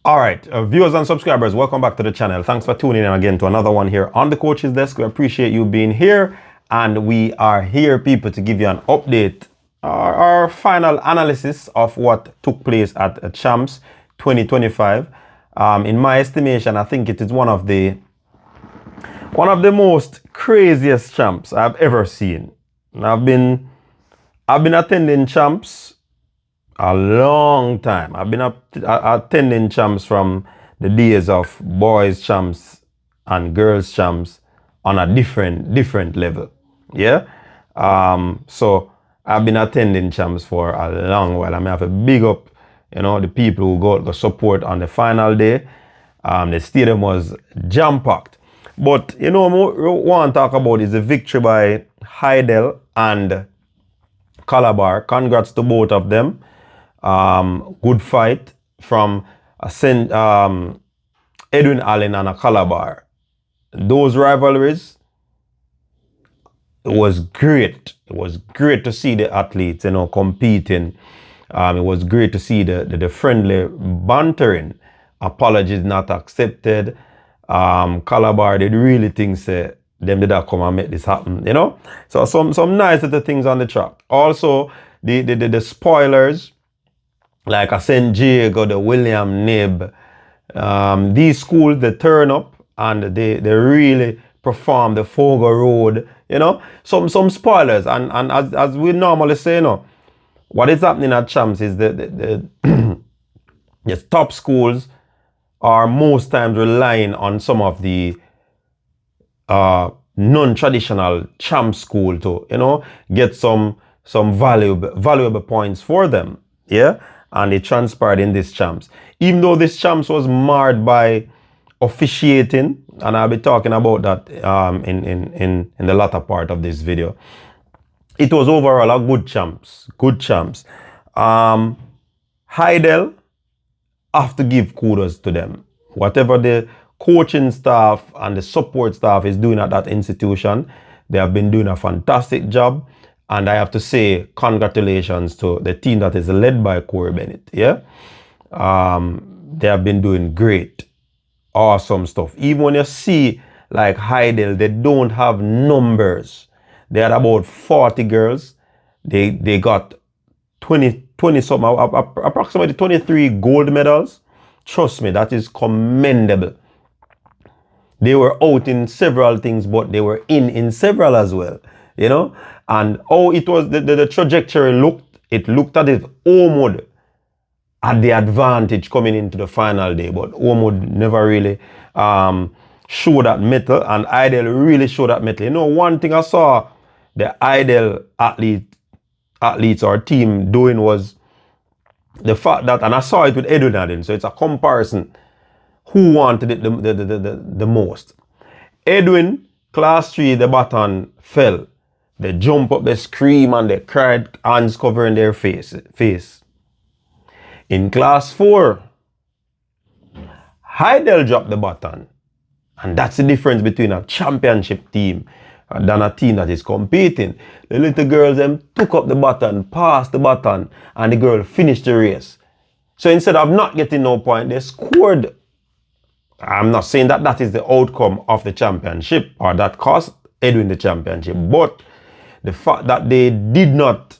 All right, viewers and subscribers, welcome back to the channel. Thanks for tuning in again to another one here on the Coach's Desk. We appreciate you being here, and we are here, people, to give you an update, our final analysis of what took place at Champs 2025. In my estimation, I think it is one of the most craziest champs I've ever seen. And I've been attending champs a long time. I've been attending champs from the days of boys champs and girls champs on a different level. Yeah. So I've been attending champs for a long while. I mean, I have a big up, the people who go support on the final day. The stadium was jam-packed. But, what I want to talk about is the victory by Hydel and Calabar. Congrats to both of them. Good fight from Edwin Allen and a Calabar. Those rivalries, it was great. It was great to see the athletes, competing. It was great to see the friendly bantering. Apologies not accepted. Calabar did really think them did not come and make this happen, So some nice little things on the track. Also, the spoilers, like a St. Diego, the William Nib, these schools, they turn up and they really perform the Fogo Road, some spoilers. And as we normally say, what is happening at Champs is the top schools are most times relying on some of the non-traditional champ school to, get some valuable points for them. Yeah. And it transpired in this champs. Even though this champs was marred by officiating, and I'll be talking about that in the latter part of this video. It was overall a good champs. Hydel, have to give kudos to them. Whatever the coaching staff and the support staff is doing at that institution, they have been doing a fantastic job. And I have to say, congratulations to the team that is led by Corey Bennett. Yeah. They have been doing great. Awesome stuff. Even when you see like Hydel, they don't have numbers. They had about 40 girls. They got 20 something, approximately 23 gold medals. Trust me, that is commendable. They were out in several things, but they were in several as well. And it was the trajectory looked as if Omud had the advantage coming into the final day, but Omud never really showed that mettle, and Hydel really showed that mettle. One thing I saw the Hydel athletes or team doing was the fact that, and I saw it with Edwin Allen, so it's a comparison who wanted it the most. Edwin, class 3, the baton fell. They jump up, they scream, and they cried, hands covering their face. In class 4, Hydel dropped the baton. And that's the difference between a championship team than a team that is competing. The little girls, them took up the baton, passed the baton, and the girl finished the race. So instead of not getting no point, they scored. I'm not saying that that is the outcome of the championship or that cost Edwin the championship, but the fact that they did not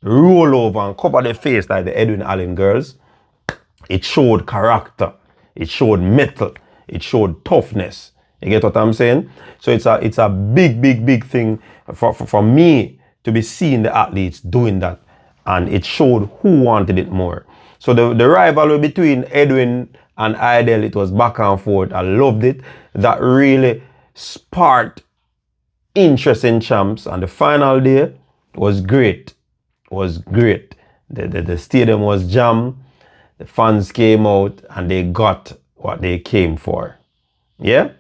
roll over and cover their face like the Edwin Allen girls, it showed character, it showed mettle, it showed toughness. You get what I'm saying? So it's a big thing for me to be seeing the athletes doing that, and it showed who wanted it more. So the rivalry between Edwin and Hydel, it was back and forth. I loved it. That really sparked interest in champs, and the final day was great. The stadium was jammed. The fans came out and they got what they came for. Yeah.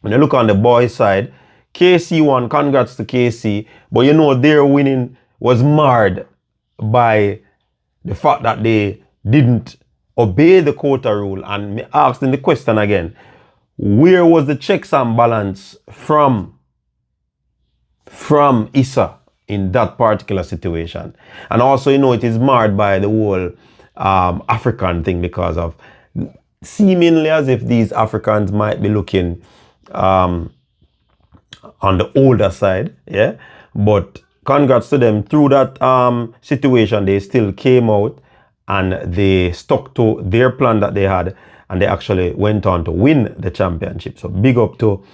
When you look on the boys' side, KC won. Congrats to KC, but their winning was marred by the fact that they didn't obey the quota rule. And me asking the question again, where was the checks and balance from Issa in that particular situation? And also, it is marred by the whole African thing because of seemingly as if these Africans might be looking on the older side, yeah. But congrats to them. Through that situation, they still came out and they stuck to their plan that they had, and they actually went on to win the championship. So big up to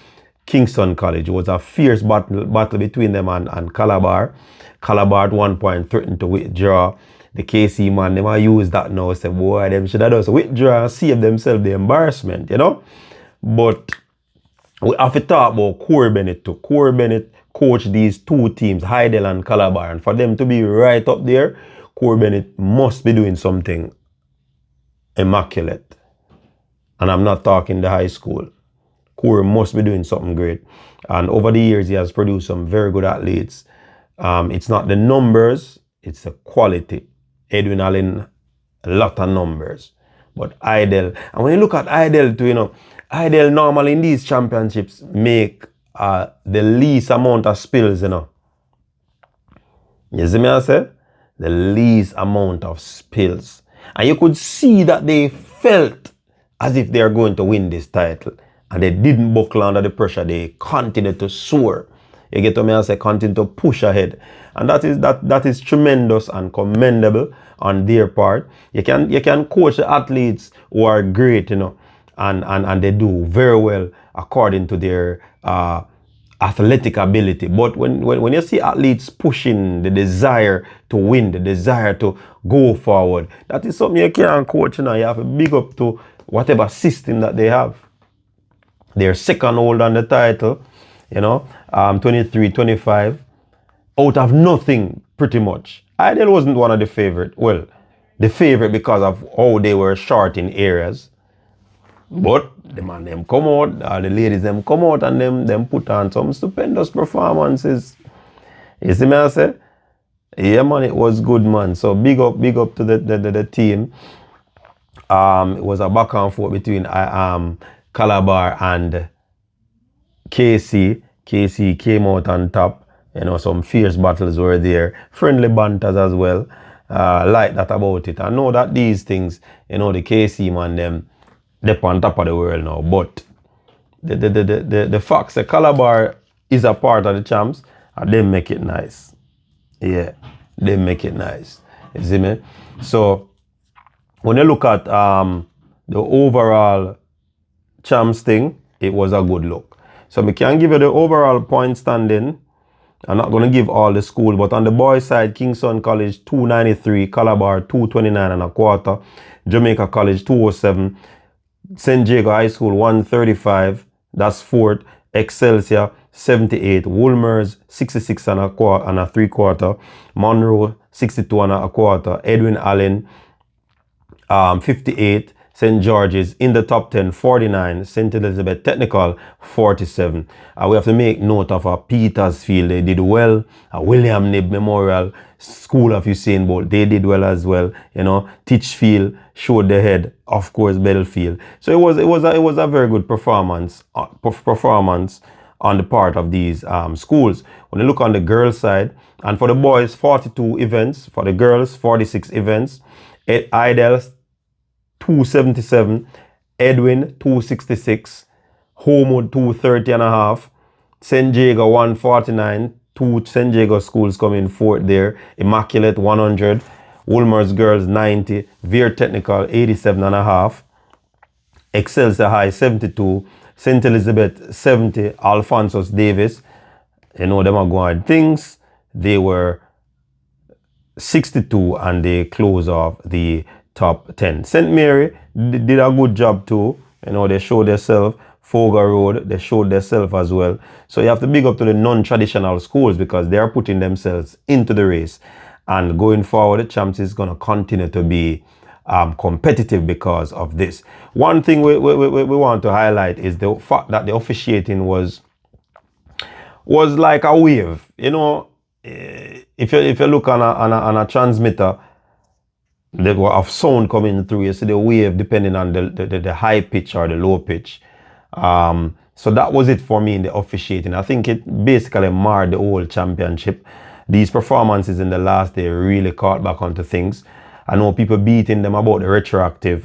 Kingston College. It was a fierce battle between them and Calabar. Calabar at one point threatened to withdraw. The KC man, they might use that now. Say, boy, them should have done so withdraw and save themselves the embarrassment, you know. But we have to talk about Corey Bennett too. Corey Bennett coached these two teams, Hydel and Calabar. And for them to be right up there, Corey Bennett must be doing something immaculate. And I'm not talking the high school. Corey must be doing something great. And over the years, he has produced some very good athletes. It's not the numbers, it's the quality. Edwin Allen, a lot of numbers. But Hydel, and when you look at Hydel too, you know, Hydel normally in these championships make the least amount of spills, you know. You see me I say? The least amount of spills. And you could see that they felt as if they are going to win this title. And they didn't buckle under the pressure. They continued to soar. You get to me I say, continue to push ahead. And that is tremendous and commendable on their part. You can coach the athletes who are great, you know, and they do very well according to their athletic ability. But when you see athletes pushing the desire to win, the desire to go forward, that is something you can't coach, you know. You have to big up to whatever system that they have. They're second hold on the title, you know, 23-25, out of nothing, pretty much. Hydel wasn't one of the favorite. Well, the favorite because of how they were short in areas. But the man them come out, the ladies them come out and them put on some stupendous performances. You see me I say? Yeah man, it was good man. So big up to the team. It was a back and forth between Calabar and KC. KC came out on top. You know, some fierce battles were there. Friendly banters as well. Like that about it. I know that these things, you know, the KC man, them, they're on top of the world now. But the facts, the Calabar is a part of the champs, and they make it nice. Yeah, they make it nice. You see me? So, when you look at the overall champs thing, it was a good look. So we can give you the overall point standing. I'm not going to give all the school, but on the boys side, Kingston College 293, Calabar 229 and a quarter, Jamaica College 207, St. Jago High School 135, that's fourth, Excelsior 78, Woolmers 66 and a three quarter, Monroe 62 and a quarter, Edwin Allen 58, St. George's in the top 10, 49, St. Elizabeth Technical 47. We have to make note of Petersfield, they did well, William Knibb Memorial, School of Usain Bolt, they did well as well, you know, Titchfield showed the head, of course Belfield. So it was a very good performance on the part of these schools. When you look on the girls side, and for the boys 42 events, for the girls 46 events, Hydel 277, Edwin 266, Homewood 230 and a half, St. Jago 149, two St. Jago schools coming fourth there, Immaculate 100, Woolmers girls 90, Veer Technical 87 and a half, Excelsior High 72, St. Elizabeth 70, Alphonsus Davis, you know them are going things, they were 62 and they close off the top 10. St. Mary did a good job too. You know, they showed themselves. Fogar Road, they showed themselves as well. So you have to big up to the non-traditional schools because they are putting themselves into the race. And going forward, the champs is going to continue to be competitive because of this. One thing we want to highlight is the fact that the officiating was like a wave. You know, if you look on a transmitter, of sound coming through, you see the wave depending on the high pitch or the low pitch. So that was it for me in the officiating. I think it basically marred the whole championship. These performances in the last day really caught back onto things. I know people beating them about the retroactive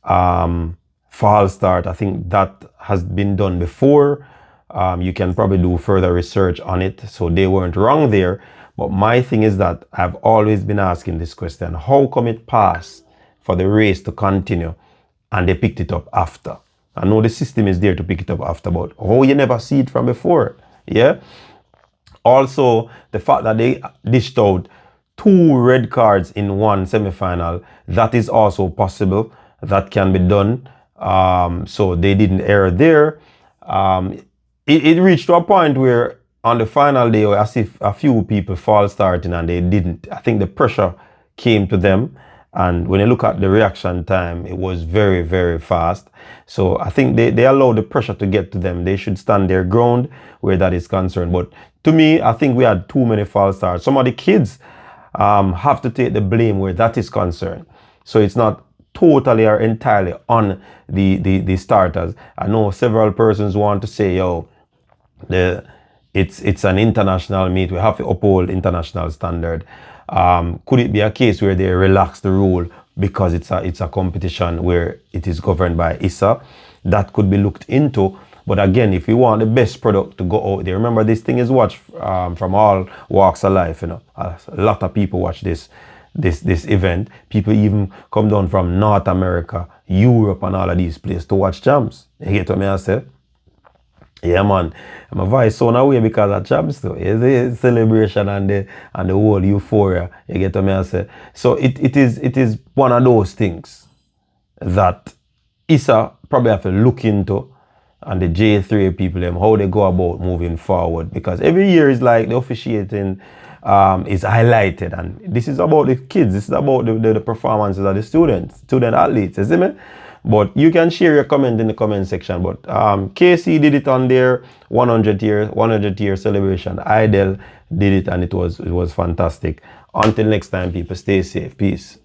Fall start. I think that has been done before. You can probably do further research on it. So they weren't wrong there. But my thing is that I've always been asking this question: how come it passed for the race to continue and they picked it up after? I know the system is there to pick it up after, but how you never see it from before? Yeah. Also, the fact that they dished out 2 red cards in one semi-final, that is also possible. That can be done. So they didn't err there. Um, it reached to a point where on the final day, as if a few people fall starting and they didn't. I think the pressure came to them. And when you look at the reaction time, it was very, very fast. So I think they allow the pressure to get to them. They should stand their ground where that is concerned. But to me, I think we had too many false starts. Some of the kids have to take the blame where that is concerned. So it's not totally or entirely on the starters. I know several persons want to say, yo, it's an international meet. We have to uphold international standard. Could it be a case where they relax the rule because it's a competition where it is governed by ISA? That could be looked into. But again, if you want the best product to go out there, remember this thing is watched from all walks of life. You know, a lot of people watch this event. People even come down from North America, Europe, and all of these places to watch champs. You get what I say? Yeah, man. My voice sound away because of champs though. It's the celebration and the whole euphoria. You get what I say? So it is one of those things that ISA probably have to look into, and the J3 people, them, how they go about moving forward. Because every year is like the officiating is highlighted, and this is about the kids. This is about the performances of the student athletes. You see me? But you can share your comment in the comment section. But KC did it on their 100 year celebration. Hydel did it, and it was fantastic. Until next time, people, stay safe. Peace.